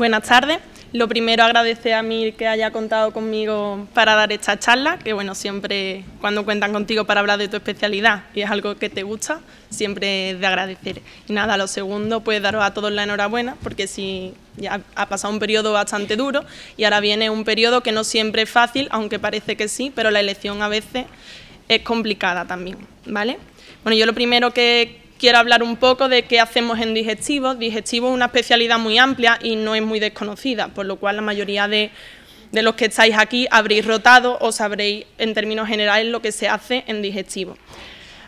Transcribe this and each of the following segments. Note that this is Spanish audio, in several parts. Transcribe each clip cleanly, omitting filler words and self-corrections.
Buenas tardes. Lo primero, agradecer a Mir que haya contado conmigo para dar esta charla, que bueno, siempre cuando cuentan contigo para hablar de tu especialidad y es algo que te gusta, siempre es de agradecer. Y nada, lo segundo, pues daros a todos la enhorabuena, porque sí, ya ha pasado un periodo bastante duro y ahora viene un periodo que no siempre es fácil, aunque parece que sí, pero la elección a veces es complicada también, ¿vale? Bueno, yo lo primero que quiero hablar un poco de qué hacemos en digestivo. Digestivo es una especialidad muy amplia y no es muy desconocida, por lo cual la mayoría de los que estáis aquí habréis rotado o sabréis en términos generales lo que se hace en digestivo.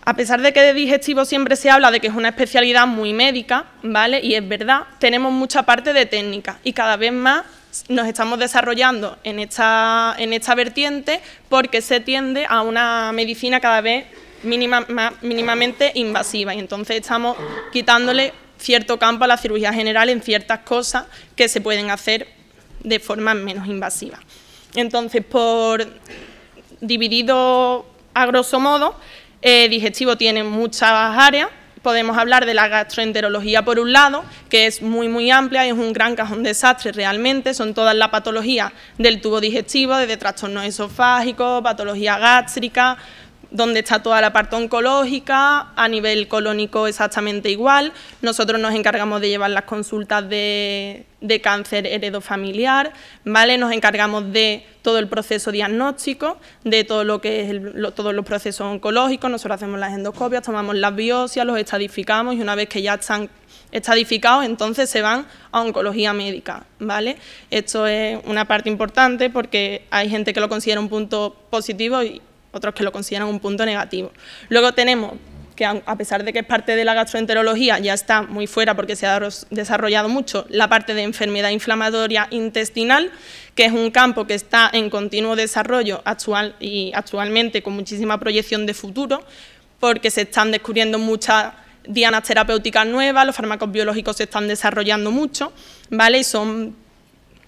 A pesar de que de digestivo siempre se habla de que es una especialidad muy médica, ¿vale? Y es verdad, tenemos mucha parte de técnica y cada vez más nos estamos desarrollando en esta vertiente porque se tiende a una medicina cada vez mínimamente invasiva y entonces estamos quitándole cierto campo a la cirugía general en ciertas cosas que se pueden hacer de forma menos invasiva. Entonces, por dividido a grosso modo, digestivo tiene muchas áreas. Podemos hablar de la gastroenterología por un lado, que es muy amplia y es un gran cajón de desastre realmente. Son todas las patologías del tubo digestivo, desde trastornos esofágicos, patología gástrica, donde está toda la parte oncológica, a nivel colónico exactamente igual. Nosotros nos encargamos de llevar las consultas de cáncer heredofamiliar, ¿vale? Nos encargamos de todo el proceso diagnóstico, de todo lo que es todos los procesos oncológicos. Nosotros hacemos las endoscopias, tomamos las biopsias, los estadificamos y una vez que ya están estadificados, entonces se van a oncología médica, ¿vale? Esto es una parte importante porque hay gente que lo considera un punto positivo y otros que lo consideran un punto negativo. Luego tenemos que, a pesar de que es parte de la gastroenterología, ya está muy fuera porque se ha desarrollado mucho la parte de enfermedad inflamatoria intestinal, que es un campo que está en continuo desarrollo actualmente con muchísima proyección de futuro, porque se están descubriendo muchas dianas terapéuticas nuevas, los fármacos biológicos se están desarrollando mucho, ¿vale? Y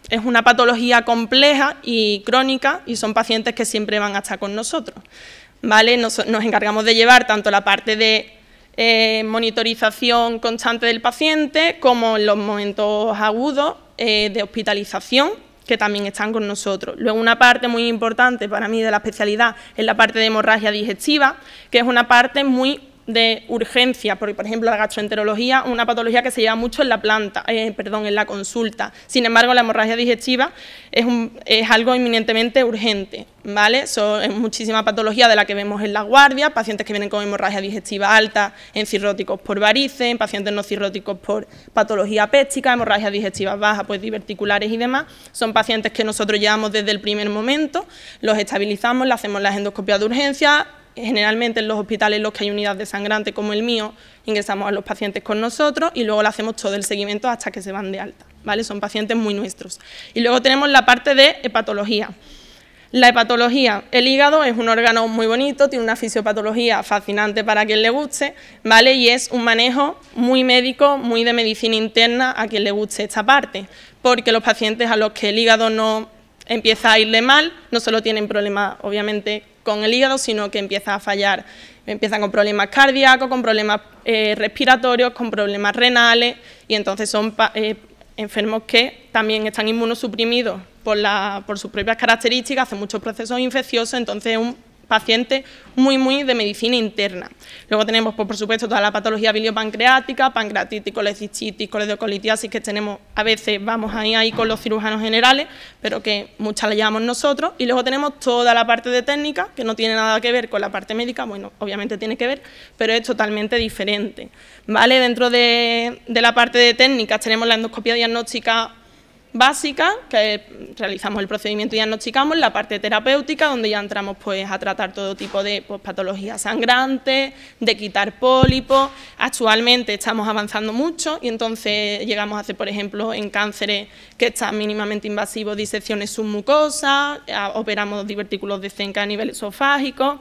es una patología compleja y crónica y son pacientes que siempre van a estar con nosotros, ¿vale? Nos encargamos de llevar tanto la parte de monitorización constante del paciente como en los momentos agudos de hospitalización, que también están con nosotros. Luego una parte muy importante para mí de la especialidad es la parte de hemorragia digestiva, que es una parte muy de urgencia, porque por ejemplo la gastroenterología es una patología que se lleva mucho en la consulta. Sin embargo, la hemorragia digestiva es algo eminentemente urgente, ¿vale? Es muchísima patología de la que vemos en la guardia, pacientes que vienen con hemorragia digestiva alta en cirróticos por varices, en pacientes no cirróticos por patología péptica, hemorragia digestiva baja, pues diverticulares y demás. Son pacientes que nosotros llevamos desde el primer momento, los estabilizamos, le hacemos las endoscopias de urgencia. Generalmente en los hospitales en los que hay unidad de sangrante como el mío, ingresamos a los pacientes con nosotros y luego le hacemos todo el seguimiento hasta que se van de alta, ¿vale? Son pacientes muy nuestros. Y luego tenemos la parte de hepatología. La hepatología, el hígado es un órgano muy bonito, tiene una fisiopatología fascinante para quien le guste, ¿vale? Y es un manejo muy médico, muy de medicina interna a quien le guste esta parte, porque los pacientes a los que el hígado no empieza a irle mal, no solo tienen problemas, obviamente, con el hígado, sino que empieza a fallar, empiezan con problemas cardíacos, con problemas respiratorios, con problemas renales, y entonces son enfermos que también están inmunosuprimidos por sus propias características, hacen muchos procesos infecciosos, entonces es un paciente muy de medicina interna. Luego tenemos, pues, por supuesto, toda la patología biliopancreática, pancreatitis, colecistitis, coledocolitiasis, que tenemos, a veces vamos ahí con los cirujanos generales, pero que muchas la llevamos nosotros. Y luego tenemos toda la parte de técnica, que no tiene nada que ver con la parte médica, bueno, obviamente tiene que ver, pero es totalmente diferente, ¿vale? Dentro de la parte de técnicas tenemos la endoscopia diagnóstica básica, que realizamos el procedimiento y diagnosticamos, la parte terapéutica, donde ya entramos pues a tratar todo tipo de patologías sangrantes, de quitar pólipos. Actualmente estamos avanzando mucho y entonces llegamos a hacer, por ejemplo, en cánceres que están mínimamente invasivos, disecciones submucosas, operamos divertículos de Zenca a nivel esofágico.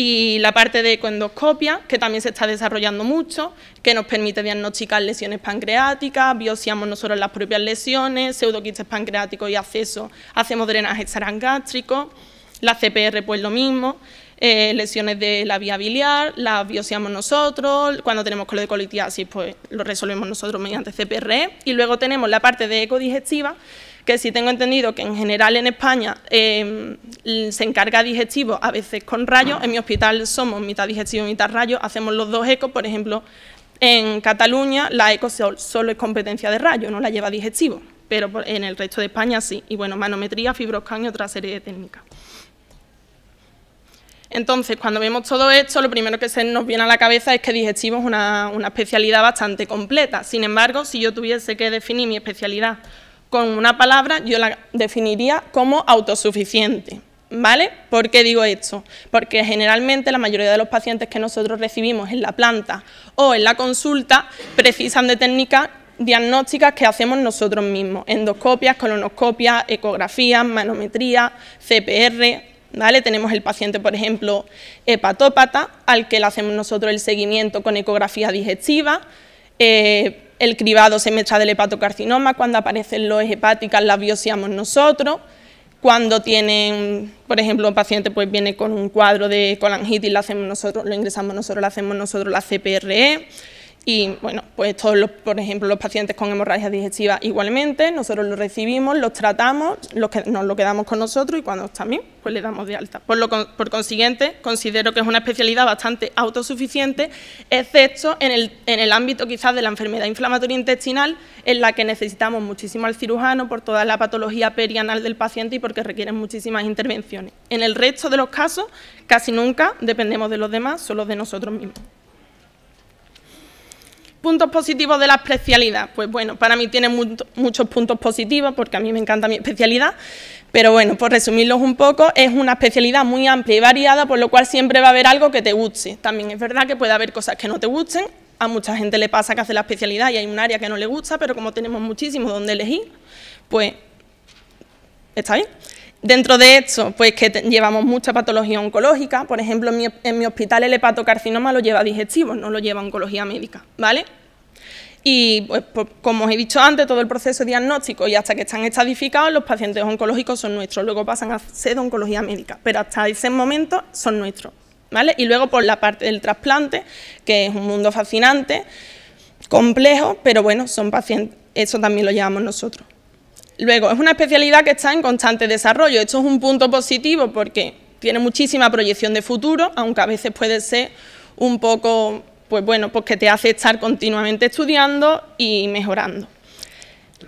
Y la parte de ecoendoscopia, que también se está desarrollando mucho, que nos permite diagnosticar lesiones pancreáticas, biopsiamos nosotros las propias lesiones, pseudoquistes pancreáticos y acceso, hacemos drenaje gástrico, la CPR pues lo mismo. lesiones de la vía biliar, las biopsiamos nosotros, cuando tenemos colitiasis pues lo resolvemos nosotros mediante CPRE, y luego tenemos la parte de ecodigestiva, que sí tengo entendido que en general en España se encarga digestivo a veces con rayos. En mi hospital somos mitad digestivo y mitad rayos, hacemos los dos ecos. Por ejemplo, en Cataluña la eco solo es competencia de rayos, no la lleva digestivo, pero en el resto de España sí. Y bueno, manometría, fibroscan y otra serie de técnicas. Entonces, cuando vemos todo esto, lo primero que se nos viene a la cabeza es que digestivo es una especialidad bastante completa. Sin embargo, si yo tuviese que definir mi especialidad con una palabra, yo la definiría como autosuficiente, ¿vale? ¿Por qué digo esto? Porque generalmente la mayoría de los pacientes que nosotros recibimos en la planta o en la consulta precisan de técnicas diagnósticas que hacemos nosotros mismos: endoscopias, colonoscopias, ecografías, manometría, CPR, ¿vale? Tenemos el paciente, por ejemplo, hepatópata, al que le hacemos nosotros el seguimiento con ecografía digestiva, el cribado semestral del hepatocarcinoma, cuando aparecen los hepáticas las biopsiamos nosotros, cuando tienen, por ejemplo, un paciente pues viene con un cuadro de colangitis, lo hacemos nosotros, lo ingresamos nosotros, lo hacemos nosotros la CPRE. Y bueno, pues todos los, por ejemplo, los pacientes con hemorragia digestiva igualmente, nosotros los recibimos, los tratamos, nos lo quedamos con nosotros y cuando está bien, pues le damos de alta. Por consiguiente, considero que es una especialidad bastante autosuficiente, excepto en el ámbito quizás de la enfermedad inflamatoria intestinal, en la que necesitamos muchísimo al cirujano por toda la patología perianal del paciente y porque requieren muchísimas intervenciones. En el resto de los casos, casi nunca dependemos de los demás, solo de nosotros mismos. ¿Puntos positivos de la especialidad? Pues bueno, para mí tiene muchos puntos positivos porque a mí me encanta mi especialidad, pero bueno, por resumirlos un poco, es una especialidad muy amplia y variada, por lo cual siempre va a haber algo que te guste. También es verdad que puede haber cosas que no te gusten, a mucha gente le pasa que hace la especialidad y hay un área que no le gusta, pero como tenemos muchísimo donde elegir, pues está bien. Dentro de esto, pues que llevamos mucha patología oncológica, por ejemplo, en mi hospital el hepatocarcinoma lo lleva digestivo, no lo lleva oncología médica, ¿vale? Y pues, como os he dicho antes, todo el proceso diagnóstico y hasta que están estadificados, los pacientes oncológicos son nuestros, luego pasan a ser de oncología médica, pero hasta ese momento son nuestros, ¿vale? Y luego por la parte del trasplante, que es un mundo fascinante, complejo, pero bueno, son pacientes, eso también lo llevamos nosotros. Luego, es una especialidad que está en constante desarrollo. Esto es un punto positivo porque tiene muchísima proyección de futuro, aunque a veces puede ser un poco, pues bueno, pues que te hace estar continuamente estudiando y mejorando.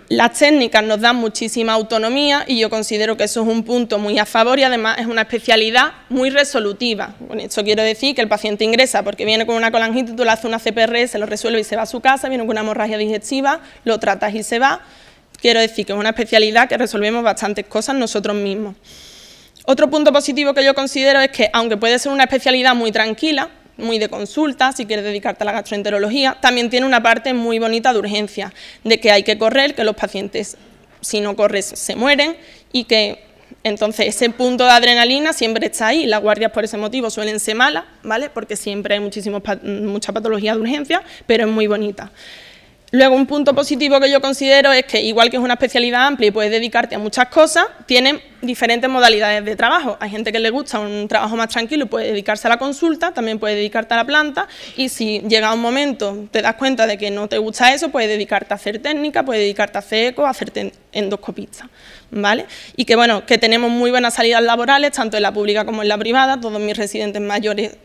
Las técnicas nos dan muchísima autonomía y yo considero que eso es un punto muy a favor y además es una especialidad muy resolutiva. Con esto quiero decir que el paciente ingresa porque viene con una colangitis, tú le haces una CPR, se lo resuelve y se va a su casa, viene con una hemorragia digestiva, lo tratas y se va. Quiero decir que es una especialidad que resolvemos bastantes cosas nosotros mismos. Otro punto positivo que yo considero es que, aunque puede ser una especialidad muy tranquila, muy de consulta, si quieres dedicarte a la gastroenterología, también tiene una parte muy bonita de urgencia, de que hay que correr, que los pacientes, si no corres, se mueren, y que entonces ese punto de adrenalina siempre está ahí. Las guardias por ese motivo suelen ser malas, ¿vale? Porque siempre hay mucha patología de urgencia, pero es muy bonita. Luego, un punto positivo que yo considero es que, igual que es una especialidad amplia y puedes dedicarte a muchas cosas, tienen diferentes modalidades de trabajo. Hay gente que le gusta un trabajo más tranquilo y puede dedicarse a la consulta, también puede dedicarte a la planta, y si llega un momento, te das cuenta de que no te gusta eso, puedes dedicarte a hacer técnica, puedes dedicarte a hacer eco, a hacerte endoscopista, ¿vale? Y que, bueno, que tenemos muy buenas salidas laborales, tanto en la pública como en la privada. Todos mis residentes mayores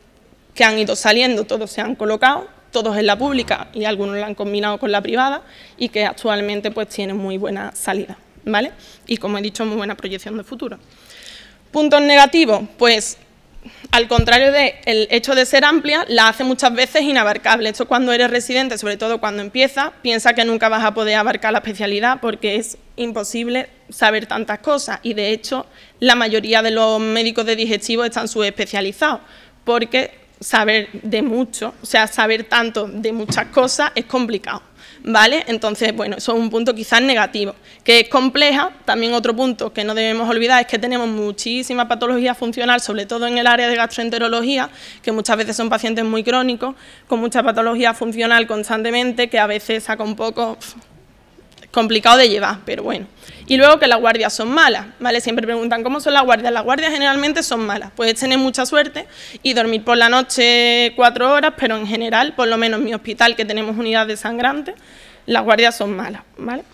que han ido saliendo, todos se han colocado, todos en la pública y algunos la han combinado con la privada y que actualmente pues tienen muy buena salida, ¿vale? Y como he dicho, muy buena proyección de futuro. Puntos negativos, pues al contrario del hecho de ser amplia, la hace muchas veces inabarcable. Esto cuando eres residente, sobre todo cuando empiezas, piensa que nunca vas a poder abarcar la especialidad porque es imposible saber tantas cosas y de hecho la mayoría de los médicos de digestivo están subespecializados porque saber de mucho, o sea, saber tanto de muchas cosas es complicado, ¿vale? Entonces, bueno, eso es un punto quizás negativo. Que es compleja, también otro punto que no debemos olvidar es que tenemos muchísima patología funcional, sobre todo en el área de gastroenterología, que muchas veces son pacientes muy crónicos, con mucha patología funcional constantemente, que a veces saca un poco complicado de llevar, pero bueno. Y luego que las guardias son malas, ¿vale? Siempre preguntan, ¿cómo son las guardias? Las guardias generalmente son malas. Puedes tener mucha suerte y dormir por la noche 4 horas, pero en general, por lo menos en mi hospital, que tenemos unidades de sangrantes, las guardias son malas, ¿vale?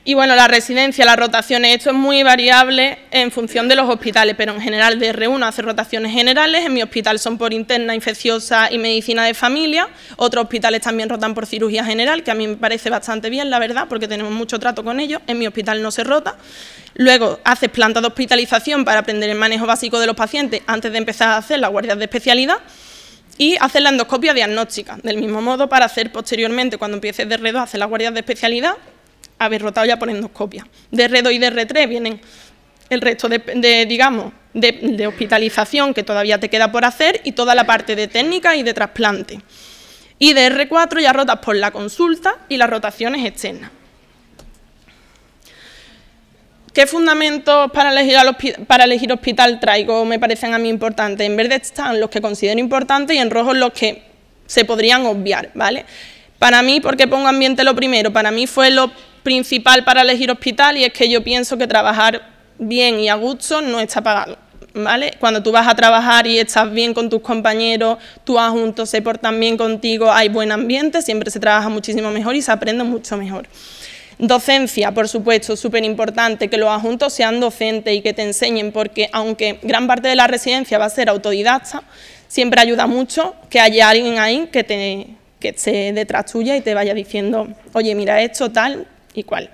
Y bueno, la residencia, las rotaciones, esto es muy variable en función de los hospitales, pero en general de R1 hace rotaciones generales, en mi hospital son por interna, infecciosa y medicina de familia, otros hospitales también rotan por cirugía general, que a mí me parece bastante bien, la verdad, porque tenemos mucho trato con ellos, en mi hospital no se rota. Luego haces planta de hospitalización para aprender el manejo básico de los pacientes antes de empezar a hacer las guardias de especialidad, y hacer la endoscopia diagnóstica, del mismo modo para hacer posteriormente, cuando empieces de R2, hacer las guardias de especialidad, haber rotado ya por endoscopia. De R2 y de R3 vienen el resto de hospitalización que todavía te queda por hacer y toda la parte de técnica y de trasplante. Y de R4 ya rotas por la consulta y las rotaciones externas. ¿Qué fundamentos para elegir hospital traigo me parecen a mí importantes? En verde están los que considero importantes y en rojo los que se podrían obviar, ¿vale? Para mí, ¿por qué pongo ambiente lo primero? Para mí fue lo principal para elegir hospital y es que yo pienso que trabajar bien y a gusto no está pagado, ¿vale? Cuando tú vas a trabajar y estás bien con tus compañeros, tus adjuntos se portan bien contigo, hay buen ambiente, siempre se trabaja muchísimo mejor y se aprende mucho mejor. Docencia, por supuesto, súper importante, que los adjuntos sean docentes y que te enseñen, porque aunque gran parte de la residencia va a ser autodidacta, siempre ayuda mucho que haya alguien ahí que esté detrás tuya y te vaya diciendo, oye, mira esto, tal y cual.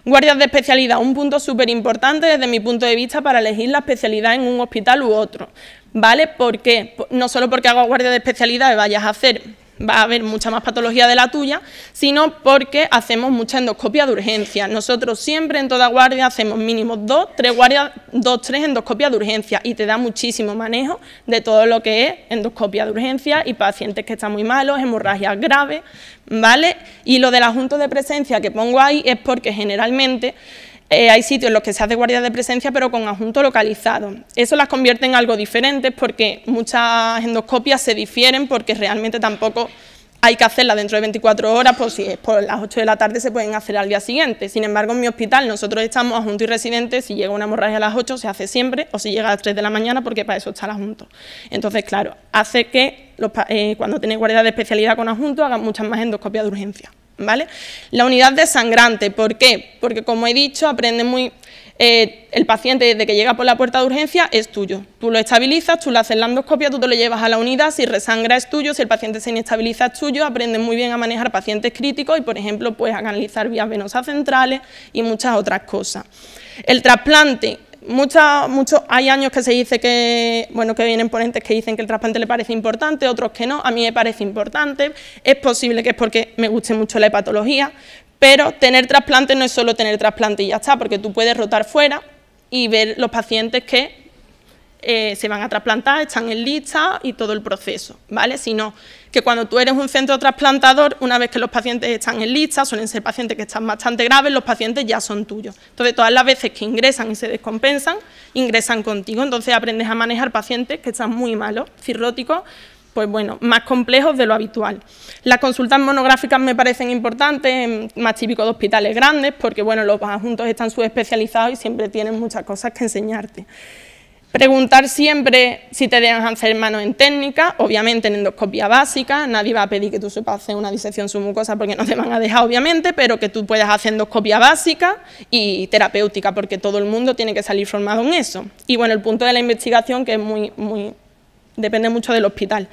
Guardias de especialidad, un punto súper importante desde mi punto de vista para elegir la especialidad en un hospital u otro, ¿vale? ¿Por qué? No solo porque hago guardia de especialidad y vayas a hacer, va a haber mucha más patología de la tuya, sino porque hacemos mucha endoscopia de urgencia. Nosotros siempre en toda guardia hacemos mínimo 2-3 endoscopias de urgencia y te da muchísimo manejo de todo lo que es endoscopia de urgencia y pacientes que están muy malos, hemorragias graves, ¿vale? Y lo del adjunto de presencia que pongo ahí es porque generalmente hay sitios en los que se hace guardia de presencia pero con adjunto localizado. Eso las convierte en algo diferente porque muchas endoscopias se difieren porque realmente tampoco hay que hacerla dentro de 24 horas, pues si es por las 8 de la tarde se pueden hacer al día siguiente. Sin embargo, en mi hospital nosotros estamos adjunto y residente, si llega una hemorragia a las 8 se hace siempre, o si llega a las 3 de la mañana porque para eso está el adjunto. Entonces, claro, hace que cuando tenéis guardia de especialidad con adjunto hagan muchas más endoscopias de urgencia, ¿vale? La unidad de sangrante, ¿por qué? Porque como he dicho, aprende muy... el paciente desde que llega por la puerta de urgencia es tuyo, tú lo estabilizas, tú le haces la endoscopia, tú te lo llevas a la unidad, si resangra es tuyo, si el paciente se inestabiliza es tuyo, aprendes muy bien a manejar pacientes críticos y por ejemplo puedes analizar vías venosas centrales y muchas otras cosas. El trasplante, hay años que se dice que, bueno, que vienen ponentes que dicen que el trasplante le parece importante, otros que no, a mí me parece importante, es posible que es porque me guste mucho la hepatología, pero tener trasplante no es solo tener trasplante y ya está, porque tú puedes rotar fuera y ver los pacientes que se van a trasplantar, están en lista y todo el proceso, ¿vale? Sino que cuando tú eres un centro trasplantador, una vez que los pacientes están en lista, suelen ser pacientes que están bastante graves, los pacientes ya son tuyos. Entonces, todas las veces que ingresan y se descompensan, ingresan contigo. Entonces, aprendes a manejar pacientes que están muy malos, cirróticos, pues bueno, más complejos de lo habitual. Las consultas monográficas me parecen importantes, más típico de hospitales grandes, porque bueno, los adjuntos están subespecializados y siempre tienen muchas cosas que enseñarte. Preguntar siempre si te dejan hacer manos en técnica, obviamente en endoscopia básica, nadie va a pedir que tú sepas hacer una disección submucosa porque no te van a dejar obviamente, pero que tú puedas hacer endoscopia básica y terapéutica, porque todo el mundo tiene que salir formado en eso. Y bueno, el punto de la investigación que es depende mucho del hospital.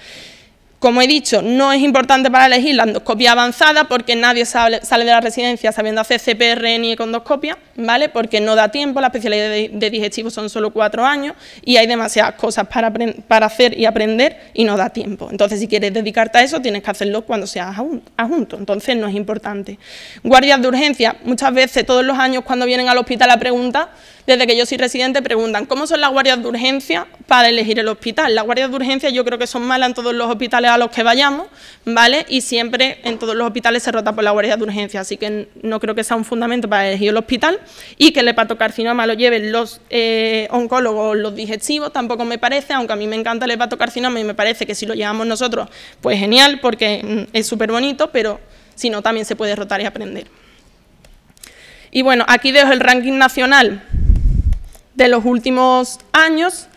Como he dicho, no es importante para elegir la endoscopia avanzada porque nadie sale de la residencia sabiendo hacer CPR ni econdoscopia, ¿vale? Porque no da tiempo, la especialidad de digestivo son solo 4 años y hay demasiadas cosas para hacer y aprender y no da tiempo. Entonces, si quieres dedicarte a eso, tienes que hacerlo cuando seas adjunto, entonces no es importante. Guardias de urgencia, muchas veces, todos los años cuando vienen al hospital a preguntar, desde que yo soy residente, preguntan ¿cómo son las guardias de urgencia para elegir el hospital? Las guardias de urgencia yo creo que son malas en todos los hospitales a los que vayamos, ¿vale? Y siempre en todos los hospitales se rota por la guardia de urgencia, así que no creo que sea un fundamento para elegir el hospital. Y que el hepatocarcinoma lo lleven los oncólogos, los digestivos, tampoco me parece, aunque a mí me encanta el hepatocarcinoma y me parece que si lo llevamos nosotros, pues genial, porque es súper bonito, pero sino también se puede rotar y aprender. Y bueno, aquí dejo el ranking nacional de los últimos años,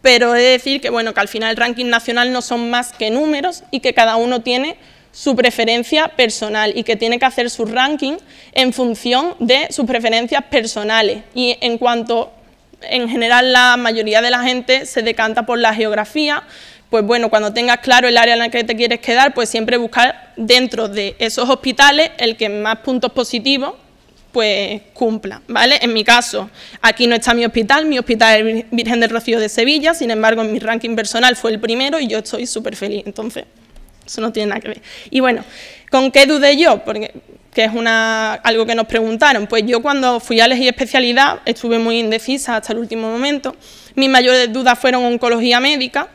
pero he de decir que, bueno, que al final el ranking nacional no son más que números y que cada uno tiene su preferencia personal y que tiene que hacer su ranking en función de sus preferencias personales. Y en cuanto, en general, la mayoría de la gente se decanta por la geografía, pues bueno, cuando tengas claro el área en la que te quieres quedar, pues siempre buscar dentro de esos hospitales el que más puntos positivos pues cumpla, ¿vale? En mi caso, aquí no está mi hospital es Virgen del Rocío de Sevilla, sin embargo, en mi ranking personal fue el primero y yo estoy súper feliz, entonces, eso no tiene nada que ver. Y bueno, ¿con qué dudé yo? Porque que es algo que nos preguntaron. Pues yo cuando fui a elegir especialidad estuve muy indecisa hasta el último momento. Mis mayores dudas fueron oncología médica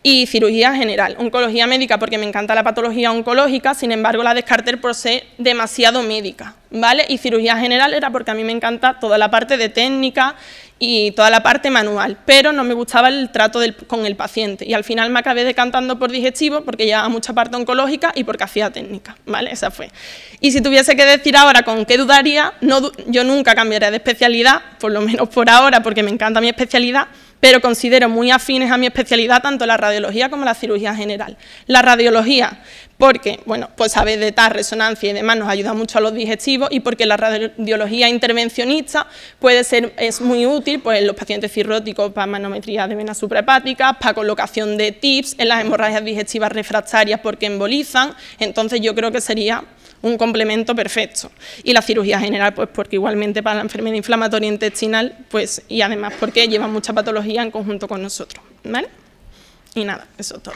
y cirugía general. Oncología médica porque me encanta la patología oncológica, sin embargo la descarté por ser demasiado médica, ¿vale? Y cirugía general era porque a mí me encanta toda la parte de técnica y toda la parte manual, pero no me gustaba el trato con el paciente y al final me acabé decantando por digestivo porque llevaba mucha parte oncológica y porque hacía técnica, ¿vale? Esa fue. Y si tuviese que decir ahora con qué dudaría, yo nunca cambiaría de especialidad, por lo menos por ahora, porque me encanta mi especialidad, pero considero muy afines a mi especialidad tanto la radiología como la cirugía general. La radiología, porque, bueno, pues saber de TAC, resonancia y demás nos ayuda mucho a los digestivos y porque la radiología intervencionista es muy útil pues, en los pacientes cirróticos para manometría de venas suprahepáticas, para colocación de TIPS, en las hemorragias digestivas refractarias porque embolizan, entonces yo creo que sería un complemento perfecto. Y la cirugía general, pues porque igualmente para la enfermedad inflamatoria intestinal, pues y además porque lleva mucha patología en conjunto con nosotros, ¿vale? Y nada, eso es todo.